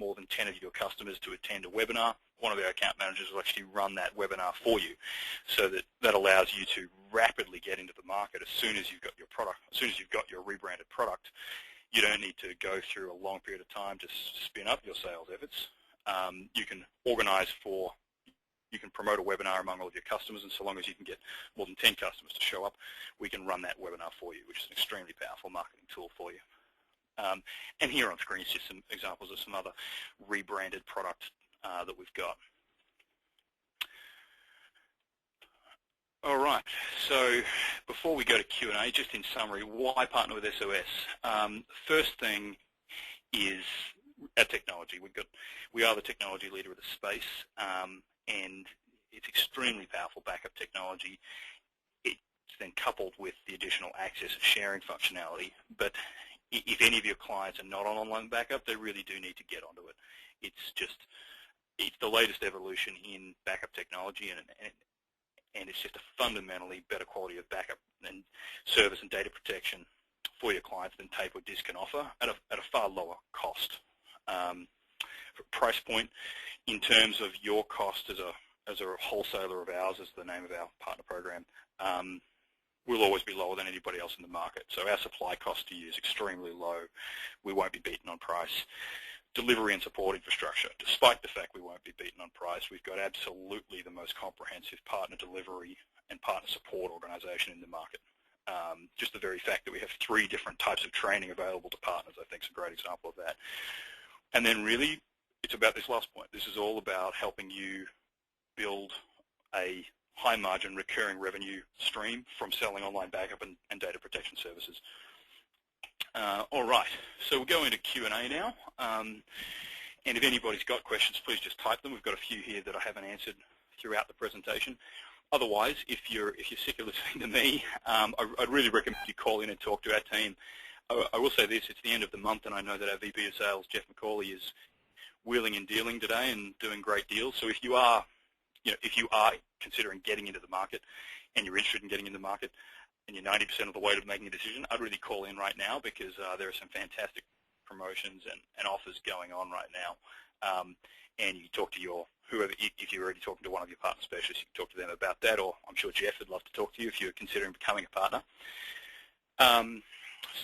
more than 10 of your customers to attend a webinar, one of our account managers will actually run that webinar for you, so that allows you to rapidly get into the market as soon as you've got your product, as soon as you've got your rebranded product. You don't need to go through a long period of time to spin up your sales efforts. You can organize you can promote a webinar among all of your customers, and so long as you can get more than 10 customers to show up, we can run that webinar for you, which is an extremely powerful marketing tool for you. And here on screen is just some examples of some other rebranded product that we've got. All right, so before we go to Q&A, just in summary, why partner with SOS? First thing is our technology. We are the technology leader of the space, and it's extremely powerful backup technology. It's then coupled with the additional access and sharing functionality. But if any of your clients are not on online backup, they really do need to get onto it. It's the latest evolution in backup technology, and it's just a fundamentally better quality of backup and service and data protection for your clients than tape or disk can offer at a far lower cost. Price point, in terms of your cost as a wholesaler of ours, is the name of our partner program, will always be lower than anybody else in the market. So our supply cost to you is extremely low. We won't be beaten on price. Delivery and support infrastructure, despite the fact we won't be beaten on price, we've got absolutely the most comprehensive partner delivery and partner support organization in the market. Just the very fact that we have 3 different types of training available to partners, I think, is a great example of that. And then really, it's about this last point. This is all about helping you build a high-margin recurring revenue stream from selling online backup and data protection services. All right, so we'll go into Q&A now. And if anybody's got questions, please just type them. We've got a few here that I haven't answered throughout the presentation. Otherwise, if you're sick of listening to me, I'd really recommend you call in and talk to our team. I will say this: it's the end of the month, and I know that our VP of Sales, Jeff McCauley, is wheeling and dealing today and doing great deals. So if you are considering getting into the market and you're interested in getting in the market, and you're 90% of the way to making a decision, I'd really call in right now, because there are some fantastic promotions and offers going on right now. And you talk to whoever, if you're already talking to one of your partner specialists, you can talk to them about that, or I'm sure Jeff would love to talk to you if you're considering becoming a partner.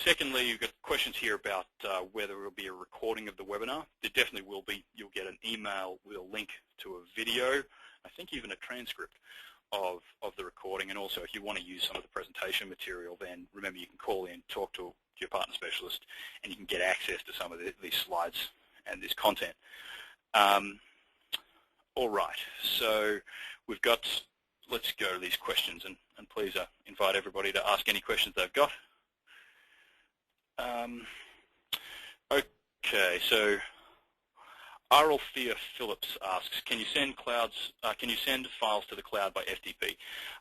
Secondly, you've got questions here about whether there will be a recording of the webinar. There definitely will be. You'll get an email with a link to a video, I think even a transcript of the recording. And also, if you want to use some of the presentation material, then remember you can call in, talk to your partner specialist, and you can get access to some of these slides and this content. All right, so let's go to these questions, and please invite everybody to ask any questions they've got. Okay, so Aralthea Phillips asks, can you send files to the cloud by FTP?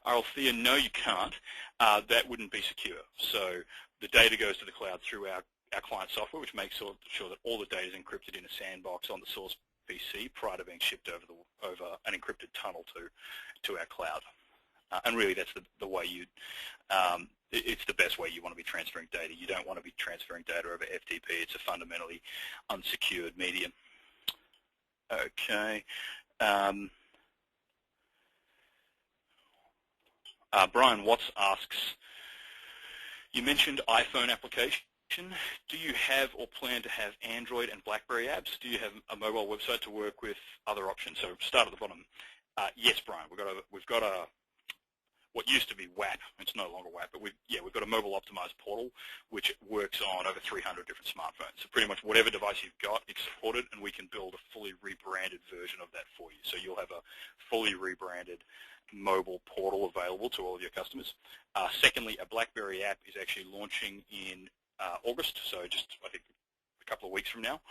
Aralthea, no, you can't. That wouldn't be secure. So the data goes to the cloud through our client software, which makes sure that all the data is encrypted in a sandbox on the source PC prior to being shipped over an encrypted tunnel to our cloud. And really, that's the way it's the best way you want to be transferring data. You don't want to be transferring data over FTP. It's a fundamentally unsecured medium. Okay. Brian Watts asks, you mentioned iPhone application. Do you have or plan to have Android and BlackBerry apps? Do you have a mobile website to work with other options? So start at the bottom. Yes, Brian. We've got a what used to be WAP. It's no longer WAP, but we've got a mobile optimized portal which works on over 300 different smartphones. So pretty much whatever device you've got, it's supported, and we can build a fully rebranded version of that for you. So you'll have a fully rebranded mobile portal available to all of your customers. Secondly, a BlackBerry app is actually launching in August, so just I think a couple of weeks from now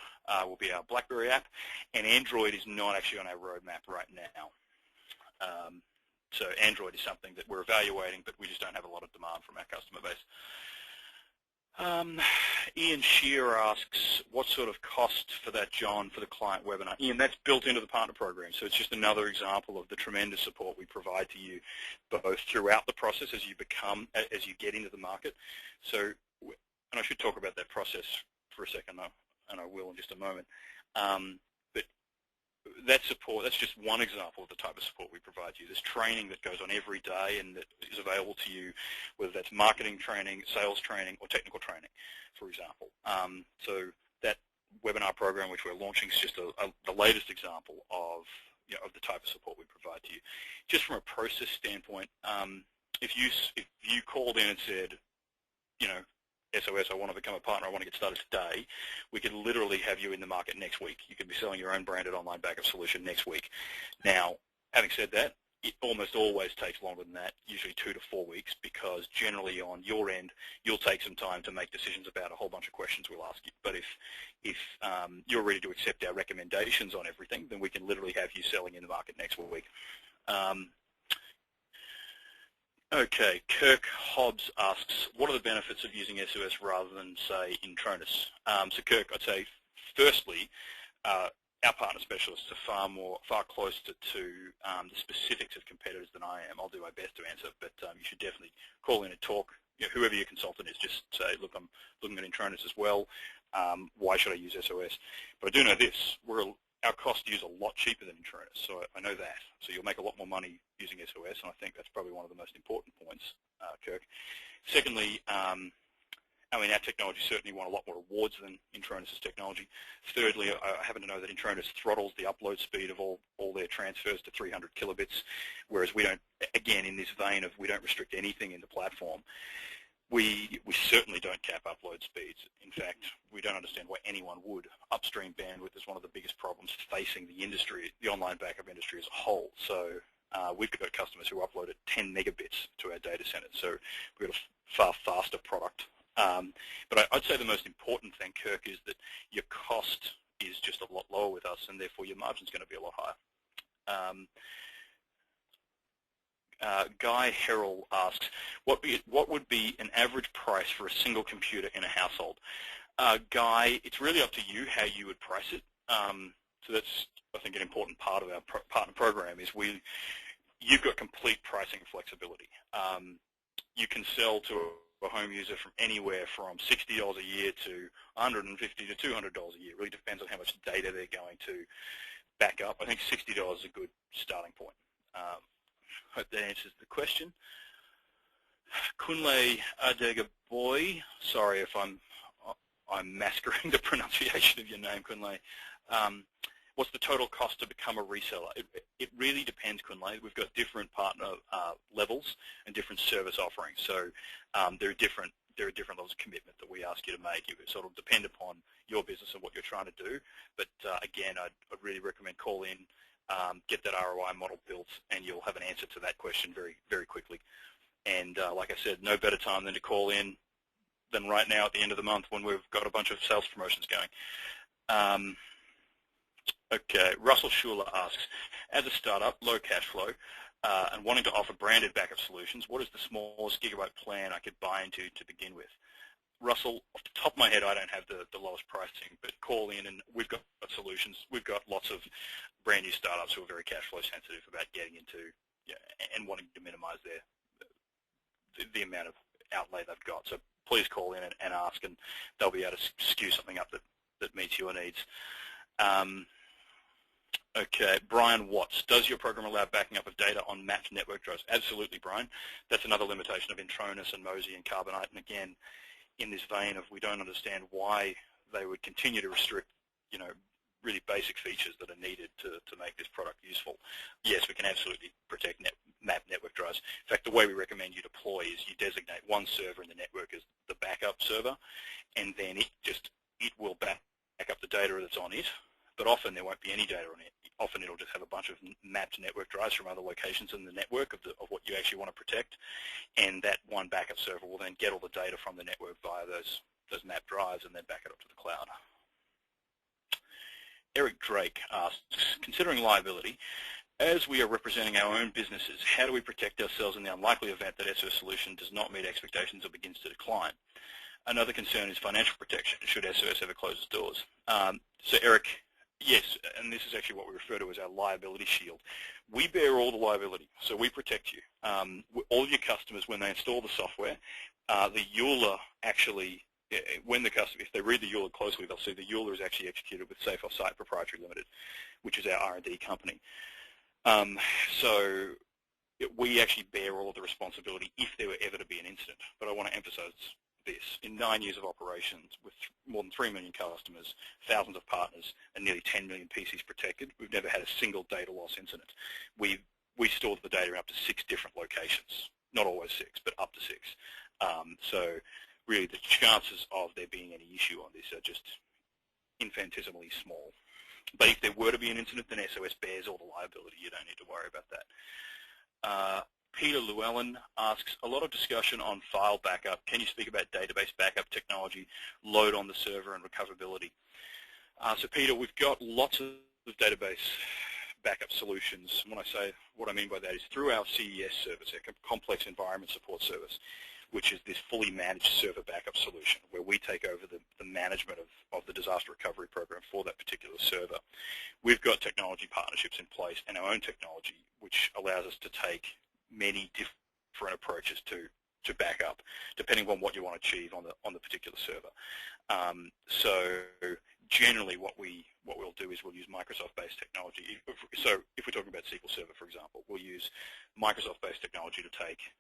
will be our BlackBerry app, and Android is not actually on our roadmap right now. So Android is something that we're evaluating, but we just don't have a lot of demand from our customer base. Ian Shear asks, what sort of cost for that, John, for the client webinar? Ian, that's built into the partner program, so it's just another example of the tremendous support we provide to you both throughout the process as you get into the market. So, and I should talk about that process for a second, and I will in just a moment. But that support, that's just one example of the type of support we provide you. There's training that goes on every day and that is available to you, whether that's marketing training, sales training, or technical training, for example. So that webinar program which we're launching is just the latest example of, of the type of support we provide to you. Just from a process standpoint, if you called in and said, SOS, I want to become a partner, I want to get started today, we could literally have you in the market next week. You could be selling your own branded online backup solution next week. Now, having said that, it almost always takes longer than that, usually 2 to 4 weeks, because generally on your end, you'll take some time to make decisions about a whole bunch of questions we'll ask you. But if you're ready to accept our recommendations on everything, then we can literally have you selling in the market next week. Okay, Kirk Hobbs asks, what are the benefits of using SOS rather than, say, Intronus? So Kirk, I'd say, firstly, our partner specialists are far closer to the specifics of competitors than I am. I'll do my best to answer, but you should definitely call in and talk. Whoever your consultant is, just say, look, I'm looking at Intronus as well. Why should I use SOS? But I do know this. Our cost to use a lot cheaper than Intronus, so I know that. So you'll make a lot more money using SOS, and I think that's probably one of the most important points, Kirk. Secondly, our technology certainly won a lot more awards than Intronus' technology. Thirdly, I happen to know that Intronus throttles the upload speed of all their transfers to 300 kilobits, whereas we don't, again, in this vein of we don't restrict anything in the platform. We certainly don't cap upload speeds. In fact, we don't understand why anyone would. Upstream bandwidth is one of the biggest problems facing the industry, the online backup industry as a whole. So we've got customers who upload at 10 megabits to our data centers. So we've got a far faster product. But I'd say the most important thing, Kirk, is that your cost is just a lot lower with us, and therefore your margin's going to be a lot higher. Guy Herrell asks, what would be an average price for a single computer in a household? Guy, it's really up to you how you would price it. So that's, I think, an important part of our partner program is you've got complete pricing flexibility. You can sell to a home user from anywhere from $60 a year to $150 to $200 a year. It really depends on how much data they're going to back up. I think $60 is a good starting point. Hope that answers the question. Kunle Adegaboy, sorry if I'm massacring the pronunciation of your name, Kunle. What's the total cost to become a reseller? It really depends, Kunle. We've got different partner levels and different service offerings. So there are different levels of commitment that we ask you to make. It sort of depend upon your business and what you're trying to do. But again, I'd really recommend call in, get that ROI model built, and you'll have an answer to that question very, very quickly. And like I said, no better time than to call in than right now at the end of the month when we've got a bunch of sales promotions going. Okay, Russell Schuler asks, as a startup, low cash flow, and wanting to offer branded backup solutions, what is the smallest gigabyte plan I could buy into to begin with? Russell, off the top of my head, I don't have the lowest pricing, but call in and we've got solutions. We've got lots of brand new startups who are very cash flow sensitive about getting into and wanting to minimize the amount of outlay they've got. So please call in and ask, and they'll be able to skew something up that meets your needs. Okay, Brian Watts, does your program allow backing up of data on mapped network drives? Absolutely, Brian. That's another limitation of Intronus and Mozy and Carbonite. And again, in this vein of we don't understand why they would continue to restrict, really basic features that are needed to make this product useful. Yes, we can absolutely protect mapped network drives. In fact, the way we recommend you deploy is you designate one server in the network as the backup server, and then it will back up the data that's on it. But often there won't be any data on it. Often it'll just have a bunch of mapped network drives from other locations in the network of what you actually want to protect, and that one backup server will then get all the data from the network via those mapped drives and then back it up to the cloud. Eric Drake asks, considering liability, as we are representing our own businesses, how do we protect ourselves in the unlikely event that SOS solution does not meet expectations or begins to decline? Another concern is financial protection should SOS ever close its doors. So Eric, yes, and this is actually what we refer to as our liability shield. We bear all the liability, so we protect you. All of your customers, when they install the software, the EULA actually when the customer, if they read the EULA closely, they'll see the EULA is actually executed with Safe Offsite Proprietary Limited, which is our R&D company. So we actually bear all of the responsibility if there were ever to be an incident. But I want to emphasize this. In 9 years of operations, with more than 3 million customers, thousands of partners, and nearly 10 million PCs protected, we've never had a single data loss incident. We store the data in up to 6 different locations. Not always 6, but up to 6. So really the chances of there being any issue on this are just infinitesimally small. But if there were to be an incident, then SOS bears all the liability. You don't need to worry about that. Peter Llewellyn asks, a lot of discussion on file backup. Can you speak about database backup technology, load on the server, and recoverability? So Peter, we've got lots of database backup solutions. When I say what I mean by that is through our CES service, our Complex Environment Support Service, which is this fully managed server backup solution where we take over the management of the disaster recovery program for that particular server. We've got technology partnerships in place and our own technology, which allows us to take many different approaches to backup, depending on what you want to achieve on the particular server. So generally what we'll do is we'll use Microsoft-based technology. So if we're talking about SQL Server, for example, we'll use Microsoft-based technology to take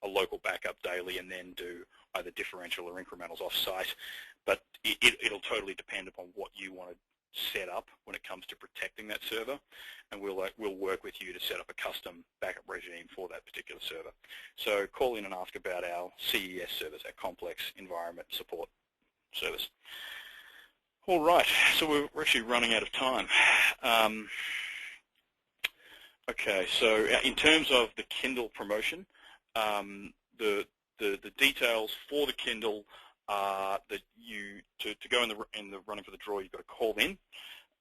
a local backup daily and then do either differential or incrementals off-site. But it'll totally depend upon what you want to set up when it comes to protecting that server, and we'll work with you to set up a custom backup regime for that particular server. So call in and ask about our CES service, our Complex Environment Support Service. All right, so we're actually running out of time. Okay, so in terms of the Kindle promotion, the details for the Kindle are that to go in the running for the draw, you've got to call in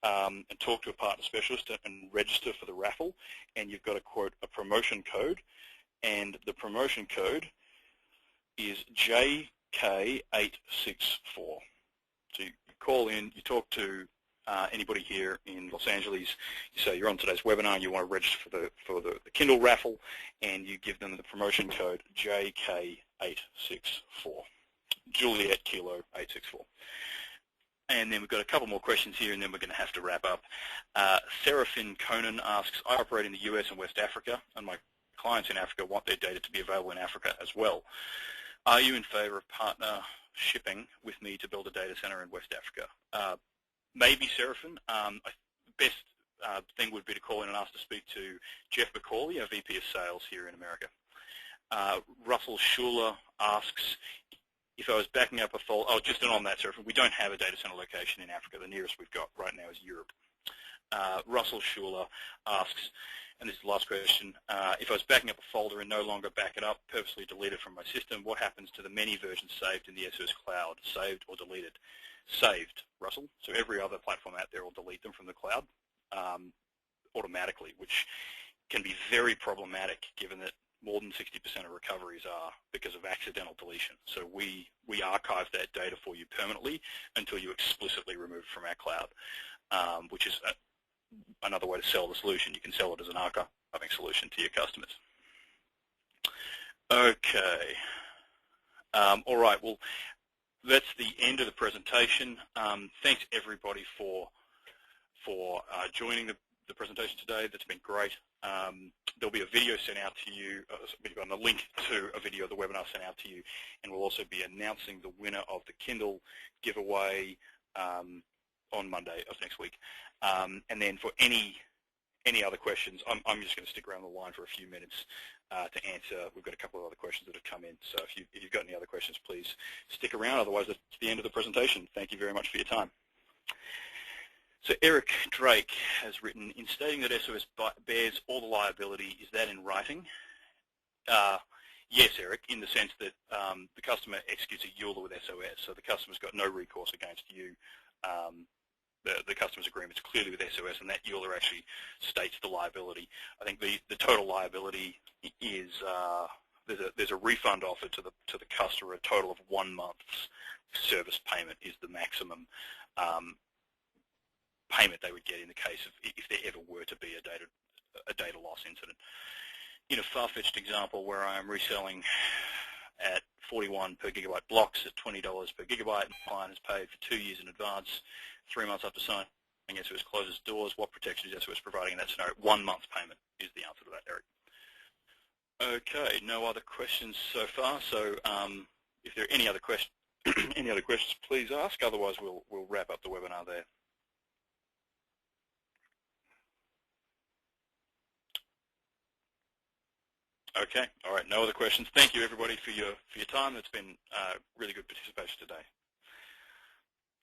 and talk to a partner specialist and register for the raffle, and you've got to quote a promotion code, and the promotion code is JK864. So you call in, you talk to anybody here in Los Angeles, you say you're on today's webinar and you want to register for the Kindle raffle, and you give them the promotion code JK864, Juliet Kilo 864. And then we've got a couple more questions here, and then we're going to have to wrap up. Seraphin Conan asks, I operate in the US and West Africa, and my clients in Africa want their data to be available in Africa as well. Are you in favor of partner shipping with me to build a data center in West Africa? Maybe, Seraphin. Best thing would be to call in and ask to speak to Jeff McCauley, our VP of Sales here in America. Russell Schuler asks, if I was backing up a folder, just on that, Seraphin, we don't have a data center location in Africa. The nearest we've got right now is Europe. Russell Schuler asks, and this is the last question, if I was backing up a folder and no longer back it up, purposely delete it from my system, what happens to the many versions saved in the SOS cloud, saved or deleted? Saved, Russell. So every other platform out there will delete them from the cloud automatically, which can be very problematic given that more than 60% of recoveries are because of accidental deletion. So we archive that data for you permanently until you explicitly remove it from our cloud, which is another way to sell the solution. You can sell it as an archiving solution to your customers. Okay. All right. Well, that's the end of the presentation. Thanks everybody for joining the presentation today. That's been great. There'll be a video sent out to you, a link to a video of the webinar sent out to you, and we'll also be announcing the winner of the Kindle giveaway on Monday of next week. And then for any other questions, I'm just going to stick around the line for a few minutes to answer. We've got a couple of other questions that have come in, so if you've got any other questions, please stick around. Otherwise, that's the end of the presentation. Thank you very much for your time. So Eric Drake has written, in stating that SOS bears all the liability, is that in writing? Yes, Eric, in the sense that the customer executes a EULA with SOS, so the customer's got no recourse against you. The customer's agreement is clearly with SOS, and that EULA actually states the liability. I think the total liability is there's a refund offer to the customer. A total of 1 month's service payment is the maximum payment they would get in the case of if there ever were to be a data loss incident. In a far-fetched example where I am reselling at 41 per gigabyte blocks at $20 per gigabyte, and the client has paid for 2 years in advance, 3 months after signing, SOS closes doors. What protection is SOS providing in that scenario? 1 month payment is the answer to that, Eric. Okay, no other questions so far. So if there are any other questions, please ask. Otherwise, we'll wrap up the webinar there. Okay, all right, no other questions. Thank you, everybody, for your time. It's been really good participation today.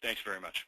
Thanks very much.